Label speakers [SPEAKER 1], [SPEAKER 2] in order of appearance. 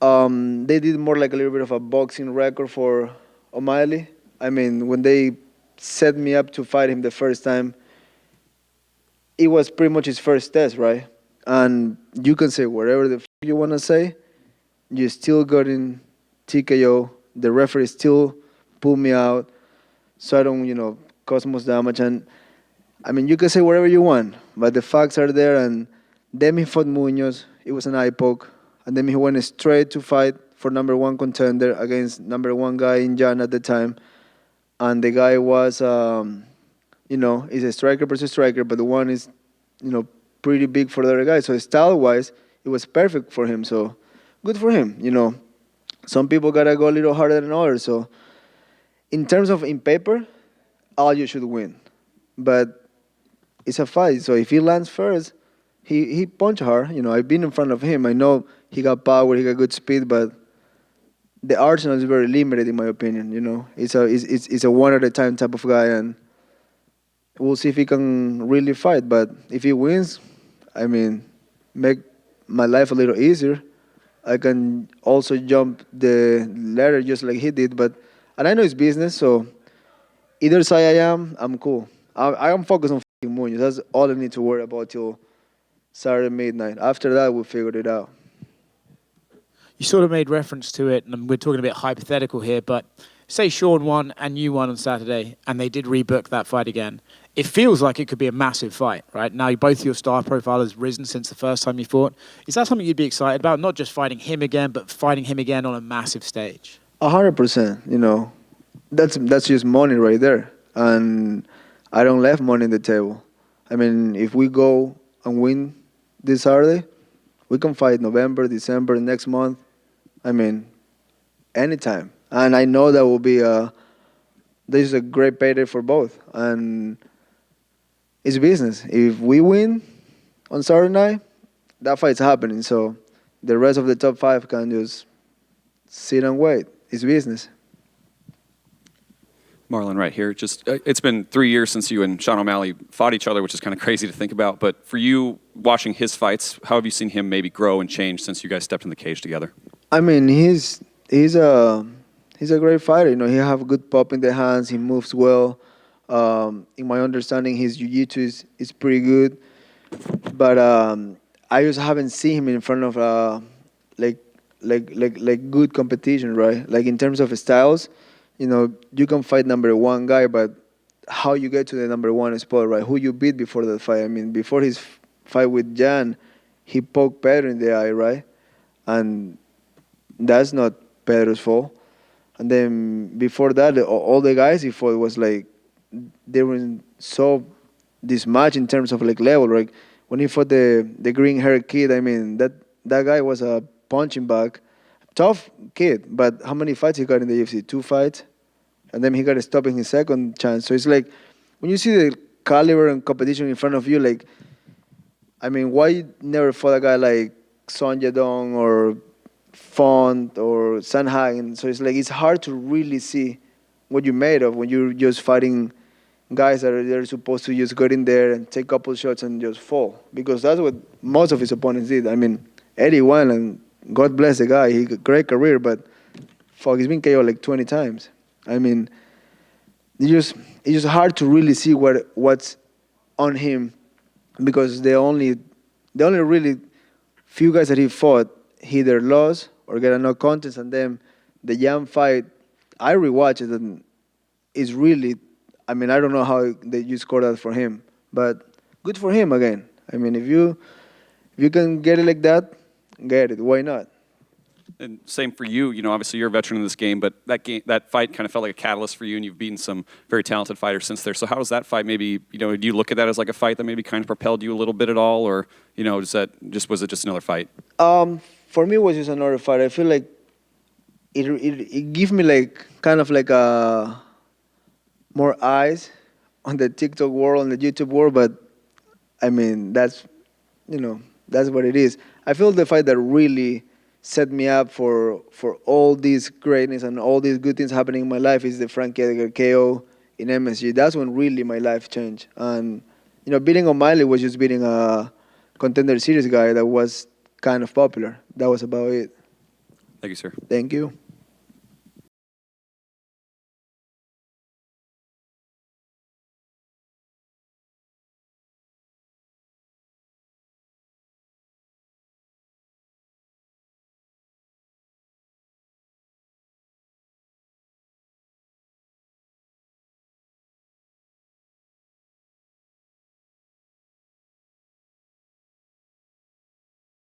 [SPEAKER 1] They did more like a little bit of a boxing record for O'Malley. I mean, when they set me up to fight him the first time, it was pretty much his first test, right? And you can say whatever the you want to say, you still got in TKO. The referee still pulled me out, so I don't, cause most damage. And I mean, you can say whatever you want, but the facts are there. And then he fought Munoz. It was an eye poke. And then he went straight to fight for number one contender against number one guy in Jan at the time. And the guy was, is a striker versus striker, but the one is, pretty big for the other guy. So style-wise, it was perfect for him. So good for him. Some people gotta go a little harder than others. So in terms of in paper, all you should win. But it's a fight. So if he lands first, he punch hard. I've been in front of him. I know he got power, he got good speed, but the arsenal is very limited in my opinion. It's a one at a time type of guy, and we'll see if he can really fight. But if he wins, I mean, make my life a little easier. I can also jump the ladder just like he did. And I know it's business, so either side I'm cool. I am focused on fucking Munoz. That's all I need to worry about till Saturday midnight. After that, we'll figure it out.
[SPEAKER 2] You sort of made reference to it, and we're talking a bit hypothetical here, but say Sean won and you won on Saturday, and they did rebook that fight again. It feels like it could be a massive fight, right? Now, both your star profile has risen since the first time you fought. Is that something you'd be excited about? Not just fighting him again, but fighting him again on a massive stage?
[SPEAKER 1] 100%. That's just money right there, and I don't left money on the table. I mean, if we go and win this Saturday, we can fight November, December, next month. I mean, anytime. And I know that will be this is a great payday for both. And it's business. If we win on Saturday night, that fight's happening. So the rest of the top five can just sit and wait. It's business.
[SPEAKER 3] Marlon, right here. Just it's been 3 years since you and Sean O'Malley fought each other, which is kind of crazy to think about. But for you, watching his fights, how have you seen him maybe grow and change since you guys stepped in the cage together?
[SPEAKER 1] I mean, he's a great fighter. He have good pop in the hands. He moves well. In my understanding, his jiu-jitsu is pretty good. But I just haven't seen him in front of like good competition, right? Like in terms of styles. You can fight number one guy, but how you get to the number one spot, right? Who you beat before that fight? I mean, before his fight with Jan, he poked Pedro in the eye, right? And that's not Pedro's fault. And then before that, all the guys he fought was like, they were so dismatched in terms of like level, right? When he fought the green-haired kid, I mean, that guy was a punching bag. Tough kid, but how many fights he got in the UFC? 2 fights? And then he got stopped in his second chance. So it's like, when you see the caliber and competition in front of you, like, I mean, why you never fought a guy like Son Yadong or Font or Sanhagen? So it's like, it's hard to really see what you made of when you're just fighting guys that they're supposed to just get in there and take a couple shots and just fall. Because that's what most of his opponents did. I mean, Eddie won, and God bless the guy. He got a great career, but fuck, he's been KO like 20 times. I mean, it's just hard to really see what's on him, because the only really few guys that he fought, he either lost or got a no contest, and then the Yam fight, I rewatched it, and it's really, I mean, I don't know how you scored that for him, but good for him again. I mean, if you can get it like that, get it. Why not?
[SPEAKER 3] And same for you. Obviously you're a veteran in this game, but that fight kind of felt like a catalyst for you, and you've beaten some very talented fighters since there. So how does that fight maybe, do you look at that as like a fight that maybe kind of propelled you a little bit at all, or was it just another fight?
[SPEAKER 1] For me, it was just another fight. I feel like it gave me like kind of like more eyes on the TikTok world, on the YouTube world, but I mean that's what it is. I feel the fight that really set me up for all this greatness and all these good things happening in my life is the Frank Edgar KO in MSG. That's when really my life changed. And beating O'Malley was just beating a contender series guy that was kind of popular. That was about it.
[SPEAKER 3] Thank you, sir.
[SPEAKER 1] Thank you.